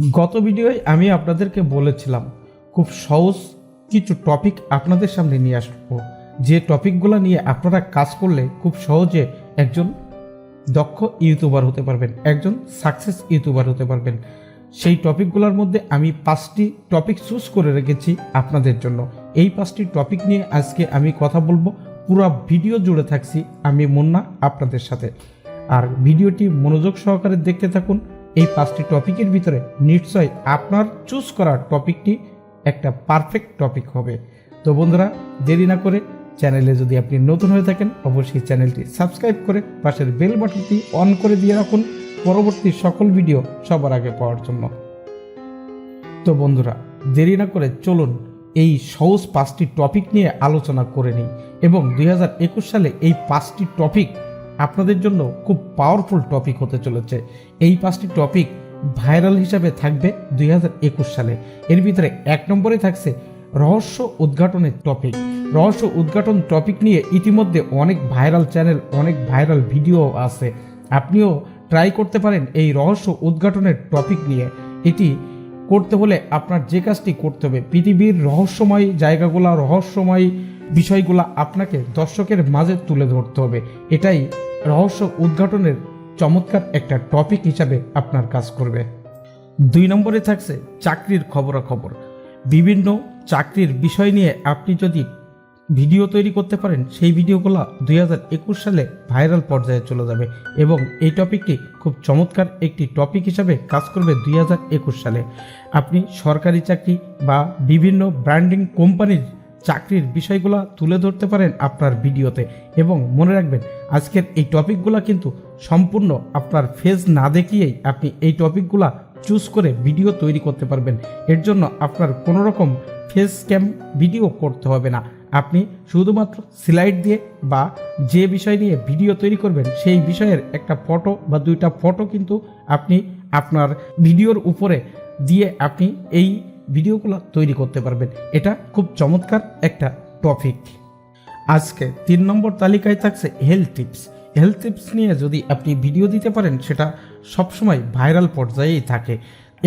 গত ভিডিওয় আমি আপনাদেরকে বলেছিলাম খুব সহজ কিছু টপিক আপনাদের সামনে নিয়ে আসবো, যে টপিকগুলো নিয়ে আপনারা কাজ করলে খুব সহজে একজন দক্ষ ইউটিউবার হতে পারবেন, একজন সাকসেস ইউটিউবার হতে পারবেন। সেই টপিকগুলোর মধ্যে আমি 5টি টপিক চুজ করে রেখেছি আপনাদের জন্য। এই 5টি টপিক নিয়ে আজকে আমি কথা বলবো। পুরো ভিডিও জুড়ে থাকছি আমি মুন্না আপনাদের সাথে, আর ভিডিওটি মনোযোগ সহকারে দেখতে থাকুন। এই 5টি টপিকের ভিতরে নিশ্চয় আপনার চুজ করা টপিকটি একটা পারফেক্ট টপিক হবে। তো বন্ধুরা, দেরি না করে চ্যানেলে যদি আপনি নতুন হয়ে থাকেন অবশ্যই চ্যানেলটি সাবস্ক্রাইব করে পাশের বেল বাটনটি অন করে দিয়ে রাখুন পরবর্তী সকল ভিডিও সবার আগে পাওয়ার জন্য। তো বন্ধুরা, দেরি না করে চলুন এই সহজ 5টি টপিক নিয়ে আলোচনা করে নিই, এবং 2021 সালে এই 5টি টপিক আপনাদের জন্য খুব পাওয়ারফুল টপিক হতে চলেছে। এই 5টি টপিক ভাইরাল হিসাবে থাকবে 2021 সালে। এর ভিতরে 1 নম্বরে থাকছে রহস্য উদ্ঘাটনের টপিক। রহস্য উদ্ঘাটন টপিক নিয়ে ইতিমধ্যে অনেক ভাইরাল চ্যানেল, অনেক ভাইরাল ভিডিও আছে। আপনিও ট্রাই করতে পারেন এই রহস্য উদ্ঘাটনের টপিক নিয়ে। এটি করতে হলে আপনার যে কাজটি করতে হবে, পৃথিবীর রহস্যময় জায়গাগুলা, রহস্যময় বিষয়গুলা আপনাকে দর্শকের মাঝে তুলে ধরতে হবে। এটাই রহস্য উদ্ঘাটনের চমৎকার একটা টপিক হিসাবে আপনার কাজ করবে। 2 নম্বরে থাকছে চাকরির খবরাখবর। বিভিন্ন চাকরির বিষয় নিয়ে আপনি যদি ভিডিও তৈরি করতে পারেন, সেই ভিডিওগুলো 2021 সালে ভাইরাল পর্যায়ে চলে যাবে, এবং এই টপিকটি খুব চমৎকার একটি টপিক হিসাবে কাজ করবে 2021 সালে। আপনি সরকারি চাকরি বা বিভিন্ন ব্র্যান্ডিং কোম্পানির চাকরির বিষয়গুলো তুলে ধরতে পারেন আপনার ভিডিওতে। এবং মনে রাখবেন, আজকের এই টপিকগুলো কিন্তু সম্পূর্ণ আপনার ফেস না দেখিয়েই আপনি এই টপিকগুলো চুজ করে ভিডিও তৈরি করতে পারবেন। এর জন্য আপনার কোনো রকম ফেস ক্যাম ভিডিও করতে হবে না। আপনি শুধুমাত্র স্লাইড দিয়ে বা যে বিষয় নিয়ে ভিডিও তৈরি করবেন সেই বিষয়ের একটা ফটো বা 2টা ফটো কিন্তু আপনি আপনার ভিডিওর উপরে দিয়ে আপনি এই ভিডিওগুলো তৈরি করতে পারবেন। এটা খুব চমৎকার একটা টপিক। আজকে 3 নম্বর তালিকায় থাকছে হেলথ টিপস। হেলথ টিপস নিয়ে যদি আপনি ভিডিও দিতে পারেন, সেটা সবসময় ভাইরাল পর্যায়েই থাকে,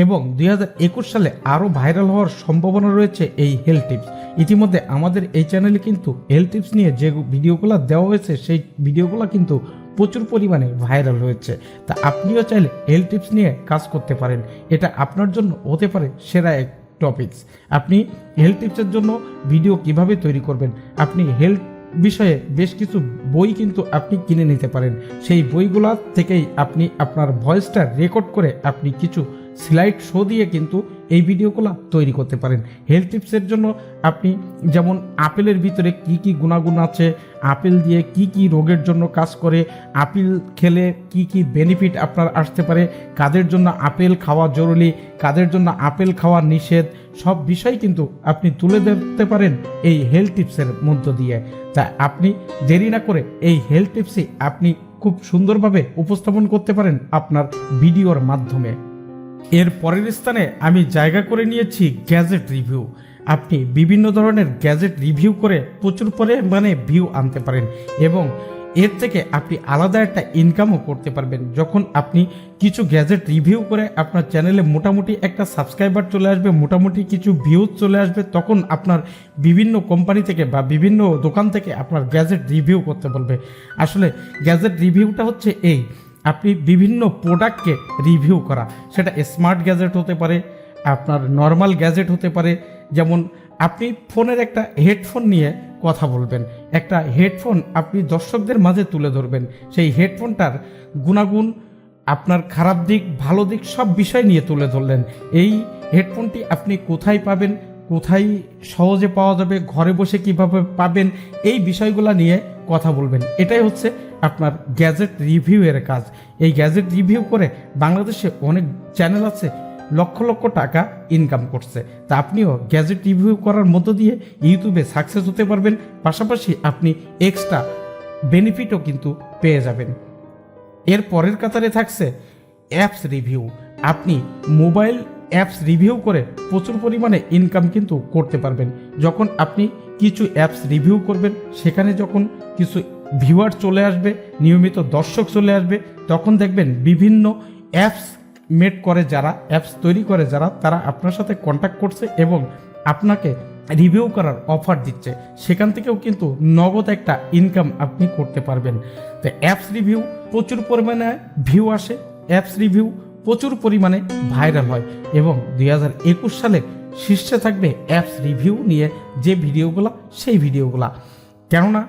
এবং 2021 সালে আরও ভাইরাল হওয়ার সম্ভাবনা রয়েছে এই হেলথ টিপস। ইতিমধ্যে আমাদের এই চ্যানেলে কিন্তু হেলথ টিপস নিয়ে যে ভিডিওগুলো দেওয়া হয়েছে সেই ভিডিওগুলো কিন্তু প্রচুর পরিমাণে ভাইরাল হয়েছে। তা আপনিও চাইলে হেলথ টিপস নিয়ে কাজ করতে পারেন। এটা আপনার জন্য হতে পারে সেরা এক টপিকস। আপনি হেলথ টিপসের জন্য ভিডিও কিভাবে তৈরি করবেন, আপনি হেলথ বিষয়ে বেশ কিছু বই কিন্তু আপনি কিনে নিতে পারেন। সেই বইগুলো থেকেই আপনি আপনার ভয়েসটা রেকর্ড করে আপনি কিছু স্লাইড শো দিয়ে কিন্তু এই ভিডিওগুলো তৈরি করতে পারেন। হেলথ টিপসের জন্য আপনি যেমন আপেলের ভিতরে কি কি গুণাগুণ আছে, আপেল দিয়ে কি কি রোগের জন্য কাজ করে, আপেল খেলে কি কি বেনিফিট আপনার আসতে পারে, কাদের জন্য আপেল খাওয়া জরুরি, কাদের জন্য আপেল খাওয়া নিষেধ, সব বিষয় কিন্তু আপনি তুলে ধরতে পারেন এই হেলথ টিপসের মধ্য দিয়ে। তা আপনি দেরি না করে এই হেলথ টিপসই আপনি খুব সুন্দরভাবে উপস্থাপন করতে পারেন আপনার ভিডিওর মাধ্যমে। এর পরের স্থানে আমি জায়গা করে নিয়েছি গ্যাজেট রিভিউ। আপনি বিভিন্ন ধরনের গ্যাজেট রিভিউ করে প্রচুর পরিমাণে ভিউ আনতে পারেন, এবং এর থেকে আপনি আলাদা একটা ইনকামও করতে পারবেন। যখন আপনি কিছু গ্যাজেট রিভিউ করে আপনার চ্যানেলে মোটামুটি একটা সাবস্ক্রাইবার চলে আসবে, মোটামুটি কিছু ভিউজ চলে আসবে, তখন আপনার বিভিন্ন কোম্পানি থেকে বা বিভিন্ন দোকান থেকে আপনার গ্যাজেট রিভিউ করতে বলবে। আসলে গ্যাজেট রিভিউটা হচ্ছে এই, আপনি বিভিন্ন প্রোডাক্টকে রিভিউ করা। সেটা স্মার্ট গ্যাজেট হতে পারে, আপনার নর্মাল গ্যাজেট হতে পারে। যেমন আপনি ফোনের একটা হেডফোন নিয়ে কথা বলবেন, একটা হেডফোন আপনি দর্শকদের মাঝে তুলে ধরবেন। সেই হেডফোনটার গুণাগুণ, আপনার খারাপ দিক, ভালো দিক, সব বিষয় নিয়ে তুলে ধরলেন। এই হেডফোনটি আপনি কোথায় পাবেন, কোথায় সহজে পাওয়া যাবে, ঘরে বসে কিভাবে পাবেন, এই বিষয়গুলো নিয়ে কথা বলবেন। এটাই হচ্ছে আপনার গ্যাজেট রিভিউয়ের কাজ। এই গ্যাজেট রিভিউ করে বাংলাদেশে অনেক চ্যানেল আছে লক্ষ লক্ষ টাকা ইনকাম করছে। তা আপনিও গ্যাজেট রিভিউ করার মধ্য দিয়ে ইউটিউবে সাকসেস হতে পারবেন, পাশাপাশি আপনি এক্সট্রা বেনিফিটও কিন্তু পেয়ে যাবেন। এর পরের কাতারে থাকছে অ্যাপস রিভিউ। আপনি মোবাইল অ্যাপস রিভিউ করে প্রচুর পরিমাণে ইনকাম কিন্তু করতে পারবেন। যখন আপনি কিছু অ্যাপস রিভিউ করবেন, সেখানে যখন কিছু ভিউয়ার চলে আসবে, নিয়মিত দর্শক চলে আসবে, তখন দেখবেন বিভিন্ন অ্যাপস মেড করে যারা, অ্যাপস তৈরি করে যারা, তারা আপনার সাথে কন্ট্যাক্ট করছে এবং আপনাকে রিভিউ করার অফার দিচ্ছে। সেখান থেকেও কিন্তু নগদ একটা ইনকাম আপনি করতে পারবেন। তো অ্যাপস রিভিউ প্রচুর পরিমাণে ভিউ আসে, অ্যাপস রিভিউ প্রচুর পরিমাণে ভাইরাল হয় এবং 2021 সালে শীর্ষে থাকবে অ্যাপস রিভিউ নিয়ে যে ভিডিওগুলো, সেই ভিডিওগুলা। কেননা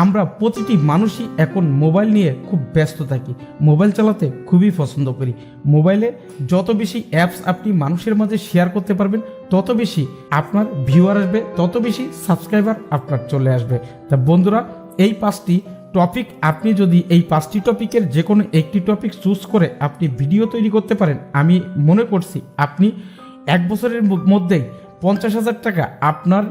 আমরা প্রতিটি মানুষই এখন মোবাইল নিয়ে খুব ব্যস্ত থাকি, মোবাইল চালাতে খুবই পছন্দ করি। মোবাইলে যত বেশি অ্যাপস আপনি মানুষের মাঝে শেয়ার করতে পারবেন, তত বেশি আপনার ভিউয়ার আসবে, তত বেশি সাবস্ক্রাইবার আপনার চলে আসবে। তা বন্ধুরা, এই 5টি টপিক, আপনি যদি এই 5টি টপিকের যে কোনো একটি টপিক চুজ করে আপনি ভিডিও তৈরি করতে পারেন, আমি মনে করছি আপনি 1 বছরের মধ্যেই 50,000 টাকা আপনার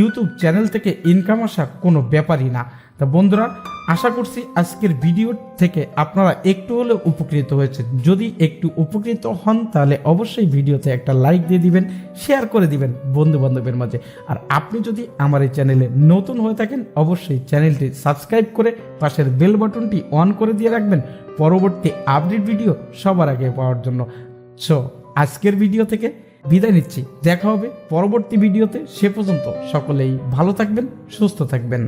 ইউটিউব চ্যানেল থেকে ইনকাম আসা কোনো ব্যাপারই না। তা বন্ধুরা, আশা করছি আজকের ভিডিও থেকে আপনারা একটু হলেও উপকৃত হয়েছে। যদি একটু উপকৃত হন তাহলে অবশ্যই ভিডিওতে একটা লাইক দিয়ে দিবেন, শেয়ার করে দিবেন বন্ধু বান্ধবের মাঝে। আর আপনি যদি আমার এই চ্যানেলে নতুন হয়ে থাকেন, অবশ্যই চ্যানেলটি সাবস্ক্রাইব করে পাশের বেল বাটনটি অন করে দিয়ে রাখবেন পরবর্তী আপডেট ভিডিও সবার আগে পাওয়ার জন্য। সো আজকের ভিডিও থেকে বিদায় নিচ্ছি, দেখা হবে পরবর্তী ভিডিওতে। সে পর্যন্ত সকলেই ভালো থাকবেন, সুস্থ থাকবেন।